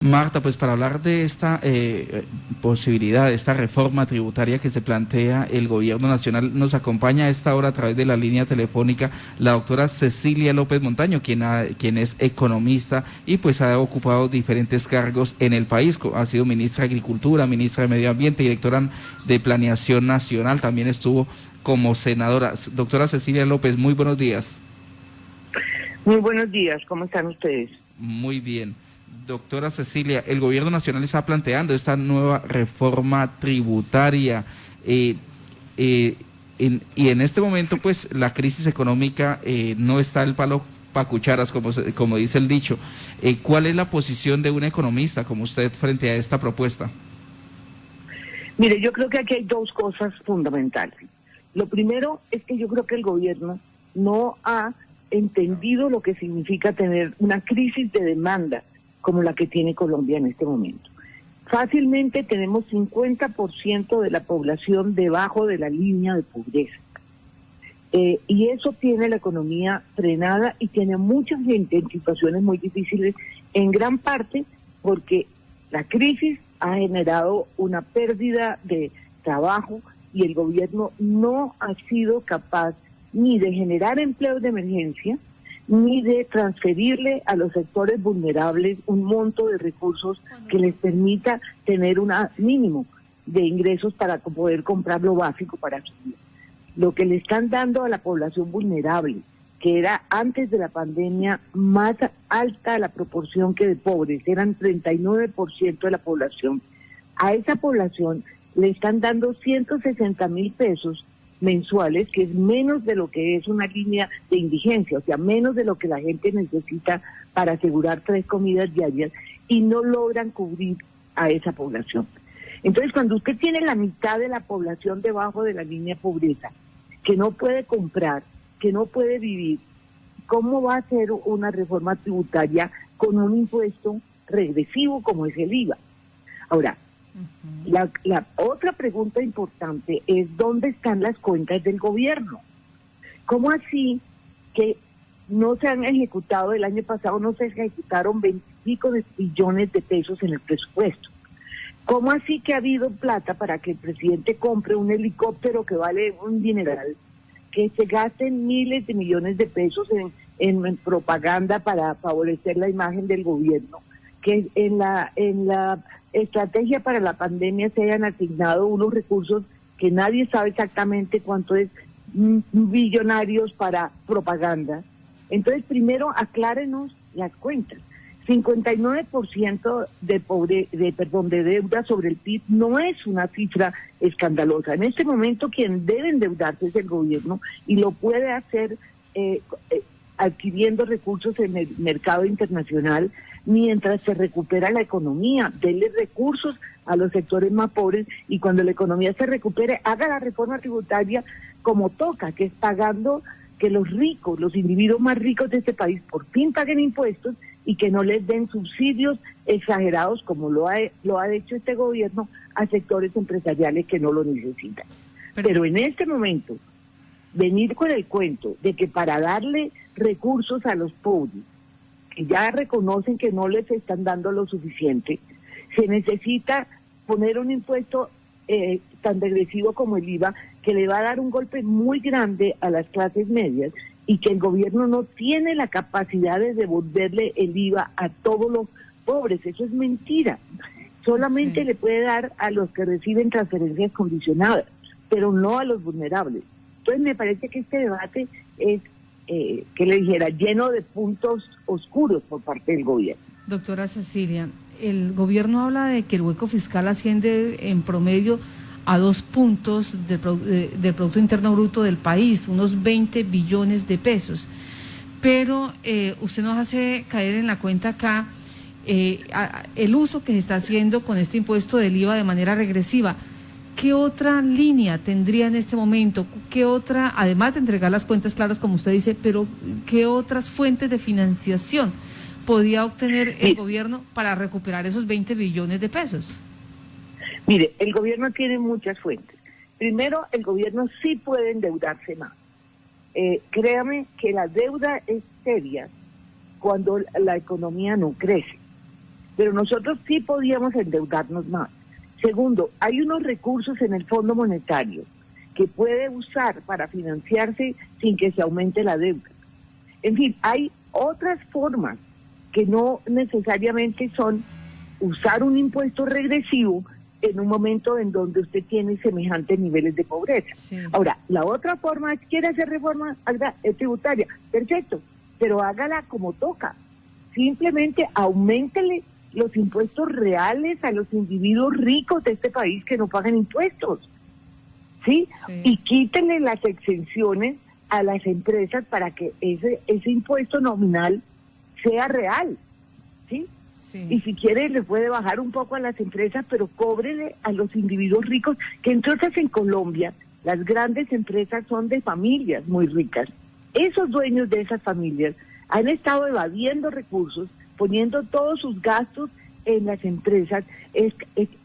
Marta, pues para hablar de esta posibilidad, de esta reforma tributaria que se plantea el gobierno nacional, nos acompaña a esta hora a través de la línea telefónica la doctora Cecilia López Montaño, quien es economista y pues ha ocupado diferentes cargos en el país. Ha sido ministra de Agricultura, ministra de Medio Ambiente, directora de Planeación Nacional, también estuvo como senadora. Doctora Cecilia López, muy buenos días. Muy buenos días, ¿cómo están ustedes? Muy bien. Doctora Cecilia, el gobierno nacional está planteando esta nueva reforma tributaria y en este momento pues la crisis económica no está el palo pa' cucharas, como dice el dicho. ¿Cuál es la posición de un economista como usted frente a esta propuesta? Mire, yo creo que aquí hay dos cosas fundamentales. Lo primero es que yo creo que el gobierno no ha entendido lo que significa tener una crisis de demanda como la que tiene Colombia en este momento. Fácilmente tenemos 50% de la población debajo de la línea de pobreza. Y eso tiene la economía frenada y tiene mucha gente en situaciones muy difíciles, en gran parte porque la crisis ha generado una pérdida de trabajo y el gobierno no ha sido capaz ni de generar empleos de emergencia, ni de transferirle a los sectores vulnerables un monto de recursos que les permita tener un mínimo de ingresos para poder comprar lo básico para su vida. Lo que le están dando a la población vulnerable, que era antes de la pandemia más alta la proporción que de pobres, eran 39% de la población, a esa población le están dando 160,000 pesos mensuales, que es menos de lo que es una línea de indigencia, o sea, menos de lo que la gente necesita para asegurar 3 comidas diarias, y no logran cubrir a esa población. Entonces, cuando usted tiene la mitad de la población debajo de la línea de pobreza, que no puede comprar, que no puede vivir, ¿cómo va a hacer una reforma tributaria con un impuesto regresivo como es el IVA? Ahora, la otra pregunta importante es ¿dónde están las cuentas del gobierno? ¿Cómo así que no se han ejecutado, el año pasado no se ejecutaron 20 y pico de billones de pesos en el presupuesto? ¿Cómo así que ha habido plata para que el presidente compre un helicóptero que vale un dineral, que se gasten miles de millones de pesos en propaganda para favorecer la imagen del gobierno, que en la estrategia para la pandemia se hayan asignado unos recursos que nadie sabe exactamente cuánto es, billonarios para propaganda? Entonces, primero aclárenos las cuentas. 59% de deuda sobre el PIB no es una cifra escandalosa. En este momento quien debe endeudarse es el gobierno y lo puede hacer adquiriendo recursos en el mercado internacional mientras se recupera la economía. Denle recursos a los sectores más pobres y cuando la economía se recupere, haga la reforma tributaria como toca, que es pagando que los ricos, los individuos más ricos de este país por fin paguen impuestos y que no les den subsidios exagerados como lo ha hecho este gobierno a sectores empresariales que no lo necesitan. Pero en este momento, venir con el cuento de que para darle recursos a los pobres, que ya reconocen que no les están dando lo suficiente, se necesita poner un impuesto tan regresivo como el IVA, que le va a dar un golpe muy grande a las clases medias y que el gobierno no tiene la capacidad de devolverle el IVA a todos los pobres. Eso es mentira. Solamente le puede dar a los que reciben transferencias condicionadas, pero no a los vulnerables. Entonces me parece que este debate es, que le dijera, lleno de puntos oscuros por parte del gobierno. Doctora Cecilia, el gobierno habla de que el hueco fiscal asciende en promedio a 2 puntos del Producto Interno Bruto del país, unos 20 billones de pesos. Pero usted nos hace caer en la cuenta acá el uso que se está haciendo con este impuesto del IVA de manera regresiva. ¿Qué otra línea tendría en este momento? ¿Qué otra, además de entregar las cuentas claras, como usted dice, pero qué otras fuentes de financiación podía obtener el gobierno para recuperar esos 20 billones de pesos? Mire, el gobierno tiene muchas fuentes. Primero, el gobierno sí puede endeudarse más. Créame que la deuda es seria cuando la economía no crece. pero nosotros sí podíamos endeudarnos más. Segundo, hay unos recursos en el Fondo Monetario que puede usar para financiarse sin que se aumente la deuda. En fin, hay otras formas que no necesariamente son usar un impuesto regresivo en un momento en donde usted tiene semejantes niveles de pobreza. Sí. Ahora, la otra forma, quiere hacer reforma tributaria, perfecto, pero hágala como toca. Simplemente auméntele los impuestos reales a los individuos ricos de este país que no pagan impuestos, ¿sí? Y quítenle las exenciones a las empresas para que ese impuesto nominal sea real, ¿sí? Sí. Y si quiere le puede bajar un poco a las empresas, pero cóbrele a los individuos ricos, que entre otras en Colombia las grandes empresas son de familias muy ricas. Esos dueños de esas familias han estado evadiendo recursos, poniendo todos sus gastos en las empresas, es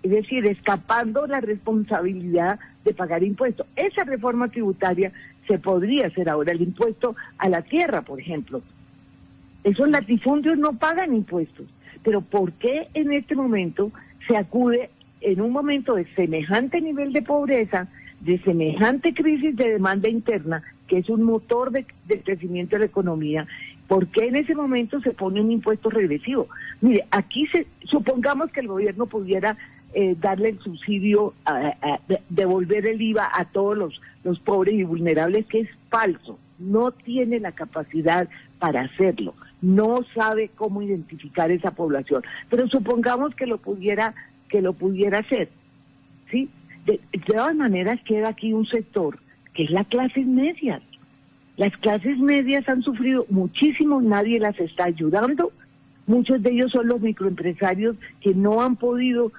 decir, escapando la responsabilidad de pagar impuestos. Esa reforma tributaria se podría hacer ahora, el impuesto a la tierra, por ejemplo. Esos latifundios no pagan impuestos. Pero ¿por qué en este momento se acude, en un momento de semejante nivel de pobreza, de semejante crisis de demanda interna, que es un motor de crecimiento de la economía, por qué en ese momento se pone un impuesto regresivo? Mire, aquí supongamos que el gobierno pudiera darle el subsidio, devolver el IVA a todos los pobres y vulnerables, que es falso. No tiene la capacidad para hacerlo. No sabe cómo identificar esa población, pero supongamos que lo pudiera hacer, ¿sí? De todas maneras queda aquí un sector que es la clase media. Las clases medias han sufrido muchísimo, nadie las está ayudando. Muchos de ellos son los microempresarios que no han podido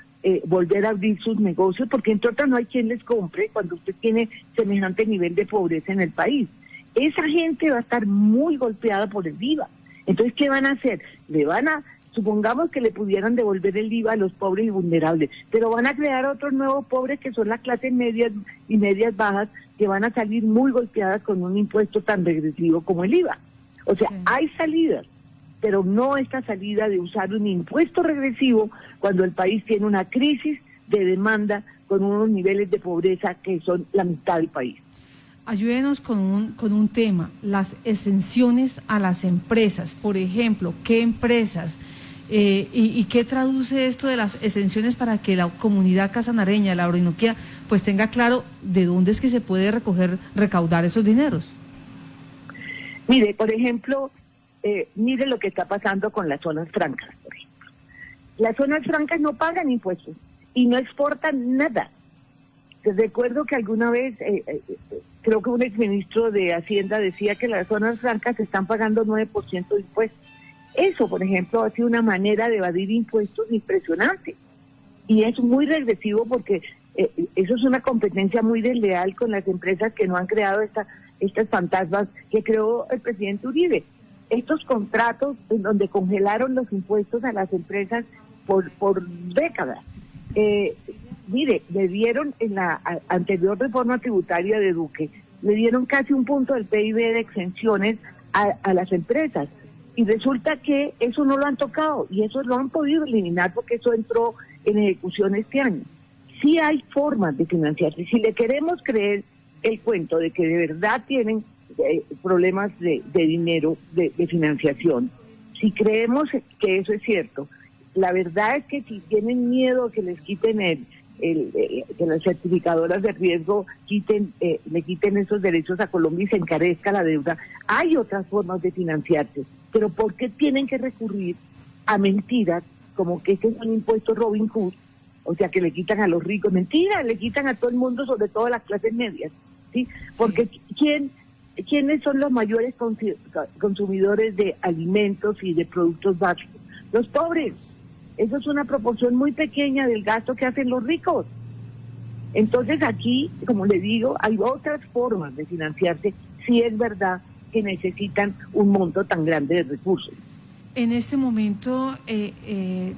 volver a abrir sus negocios, porque entre otras no hay quien les compre cuando usted tiene semejante nivel de pobreza en el país. Esa gente va a estar muy golpeada por el IVA. Entonces, ¿qué van a hacer? Supongamos que le pudieran devolver el IVA a los pobres y vulnerables, pero van a crear otros nuevos pobres que son las clases medias y medias bajas, que van a salir muy golpeadas con un impuesto tan regresivo como el IVA. O sea, hay salidas, pero no esta salida de usar un impuesto regresivo cuando el país tiene una crisis de demanda con unos niveles de pobreza que son la mitad del país. Ayúdenos con un tema, las exenciones a las empresas. Por ejemplo, ¿qué empresas? ¿Y qué traduce esto de las exenciones para que la comunidad casanareña, la Orinoquía, pues tenga claro de dónde es que se puede recaudar esos dineros? Mire, por ejemplo, mire lo que está pasando con las zonas francas, por ejemplo. Las zonas francas no pagan impuestos y no exportan nada. Recuerdo que alguna vez, creo que un exministro de Hacienda decía que las zonas francas están pagando 9% de impuestos. Eso, por ejemplo, ha sido una manera de evadir impuestos impresionante. Y es muy regresivo porque eso es una competencia muy desleal con las empresas que no han creado estas fantasmas que creó el presidente Uribe. Estos contratos en donde congelaron los impuestos a las empresas por décadas. Mire, le dieron en la anterior reforma tributaria de Duque, le dieron casi un punto del PIB de exenciones a las empresas. Y resulta que eso no lo han tocado y eso lo han podido eliminar porque eso entró en ejecución este año. Sí hay formas de financiarse. Si le queremos creer el cuento de que de verdad tienen problemas de dinero, de financiación, si creemos que eso es cierto, la verdad es que si tienen miedo que les quiten que las certificadoras de riesgo le quiten esos derechos a Colombia y se encarezca la deuda, hay otras formas de financiarse, pero ¿por qué tienen que recurrir a mentiras como que este es un impuesto Robin Hood, o sea que le quitan a los ricos? Mentira, le quitan a todo el mundo, sobre todo a las clases medias, ¿sí? Porque ¿quiénes son los mayores consumidores de alimentos y de productos básicos? Los pobres. Eso es una proporción muy pequeña del gasto que hacen los ricos. Entonces aquí, como le digo, hay otras formas de financiarse si es verdad que necesitan un monto tan grande de recursos. En este momento,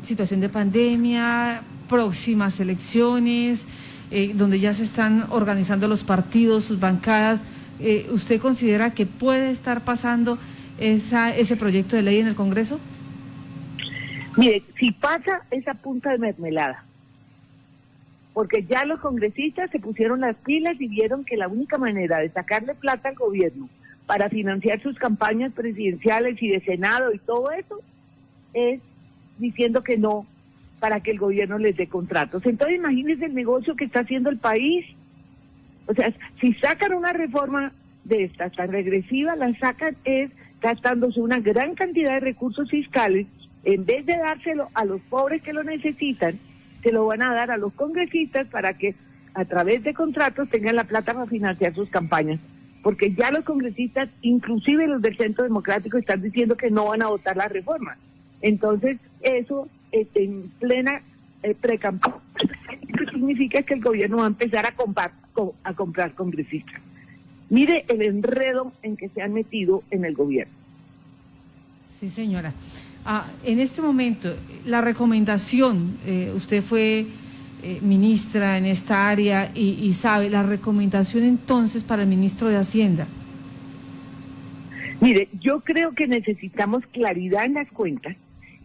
situación de pandemia, próximas elecciones, donde ya se están organizando los partidos, sus bancadas, ¿usted considera que puede estar pasando ese proyecto de ley en el Congreso? Mire, si pasa esa punta de mermelada, porque ya los congresistas se pusieron las pilas y vieron que la única manera de sacarle plata al gobierno para financiar sus campañas presidenciales y de Senado y todo eso es diciendo que no para que el gobierno les dé contratos. Entonces imagínense el negocio que está haciendo el país. O sea, si sacan una reforma de estas tan regresiva, la sacan es gastándose una gran cantidad de recursos fiscales, en vez de dárselo a los pobres que lo necesitan, se lo van a dar a los congresistas para que a través de contratos tengan la plata para financiar sus campañas. Porque ya los congresistas, inclusive los del Centro Democrático, están diciendo que no van a votar la reforma. Entonces, eso en plena precampaña significa que el gobierno va a empezar a comprar congresistas. Mire el enredo en que se han metido en el gobierno. Sí, señora. En este momento, la recomendación, usted fue ministra en esta área y sabe, la recomendación entonces para el ministro de Hacienda. Mire, yo creo que necesitamos claridad en las cuentas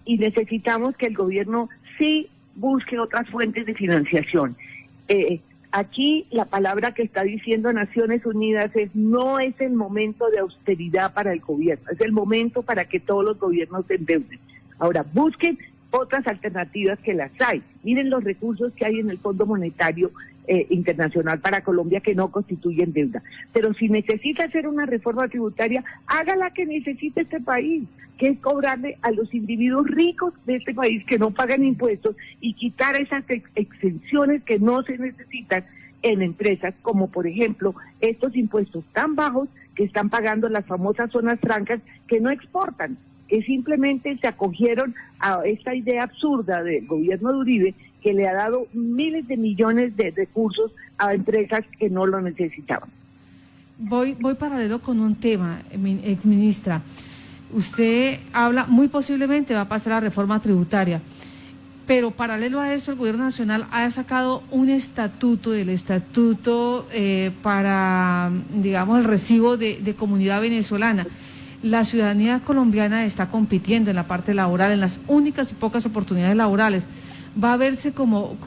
y necesitamos que el gobierno sí busque otras fuentes de financiación. Aquí la palabra que está diciendo Naciones Unidas es: no es el momento de austeridad para el gobierno, es el momento para que todos los gobiernos se endeuden. Ahora, busquen otras alternativas, que las hay. Miren los recursos que hay en el Fondo Monetario Internacional para Colombia, que no constituyen deuda. Pero si necesita hacer una reforma tributaria, hágala que necesita este país, que es cobrarle a los individuos ricos de este país que no pagan impuestos y quitar esas exenciones que no se necesitan en empresas, como por ejemplo estos impuestos tan bajos que están pagando las famosas zonas francas que no exportan, que simplemente se acogieron a esta idea absurda del gobierno de Uribe, que le ha dado miles de millones de recursos a empresas que no lo necesitaban. Voy paralelo con un tema, exministra. Usted habla, muy posiblemente va a pasar la reforma tributaria, pero paralelo a eso el gobierno nacional ha sacado un estatuto, para, digamos, el recibo de comunidad venezolana. La ciudadanía colombiana está compitiendo en la parte laboral, en las únicas y pocas oportunidades laborales. Va a verse como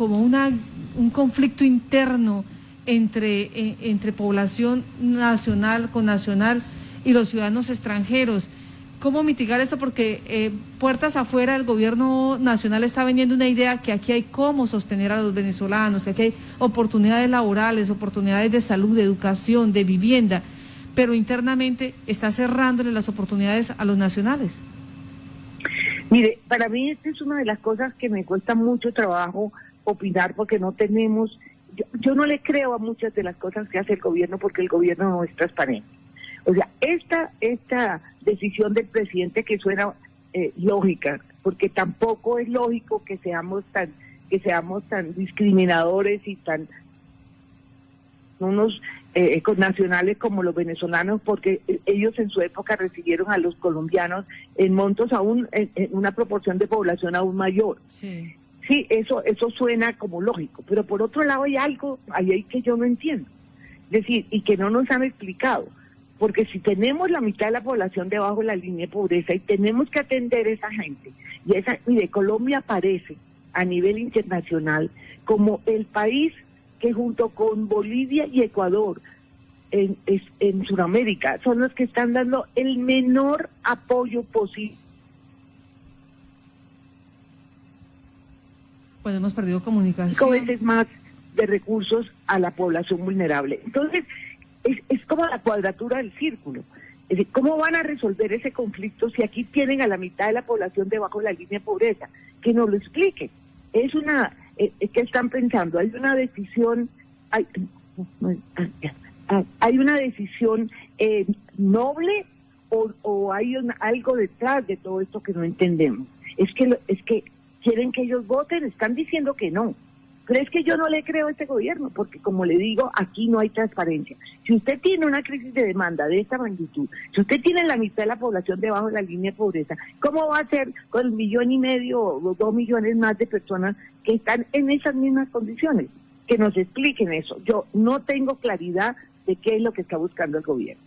un conflicto interno entre población nacional con nacional y los ciudadanos extranjeros. ¿Cómo mitigar esto? Porque puertas afuera el gobierno nacional está vendiendo una idea que aquí hay cómo sostener a los venezolanos, que aquí hay oportunidades laborales, oportunidades de salud, de educación, de vivienda, pero internamente está cerrándole las oportunidades a los nacionales. Mire, para mí esta es una de las cosas que me cuesta mucho trabajo opinar, porque no tenemos, yo no le creo a muchas de las cosas que hace el gobierno, porque el gobierno no es transparente. O sea, esta decisión del presidente, que suena lógica, porque tampoco es lógico que seamos tan discriminadores y tan unos connacionales como los venezolanos, porque ellos en su época recibieron a los colombianos en montos aún, en una proporción de población aún mayor. Sí, eso suena como lógico, pero por otro lado hay algo ahí que yo no entiendo, es decir, y que no nos han explicado, porque si tenemos la mitad de la población debajo de la línea de pobreza y tenemos que atender a esa gente, y Colombia aparece a nivel internacional como el país que junto con Bolivia y Ecuador en Sudamérica son los que están dando el menor apoyo posible. Pues hemos perdido comunicación. 5 veces más de recursos a la población vulnerable. Entonces, es como la cuadratura del círculo. Es decir, ¿cómo van a resolver ese conflicto si aquí tienen a la mitad de la población debajo de la línea de pobreza? Que nos lo expliquen. ¿Qué están pensando? Hay una decisión, hay una decisión noble o hay algo detrás de todo esto que no entendemos. Es que quieren que ellos voten, están diciendo que no. Pero es que yo no le creo a este gobierno, porque como le digo, aquí no hay transparencia. Si usted tiene una crisis de demanda de esta magnitud, si usted tiene la mitad de la población debajo de la línea de pobreza, ¿cómo va a ser con 1,5 millones o 2 millones más de personas que están en esas mismas condiciones? Que nos expliquen eso. Yo no tengo claridad de qué es lo que está buscando el gobierno.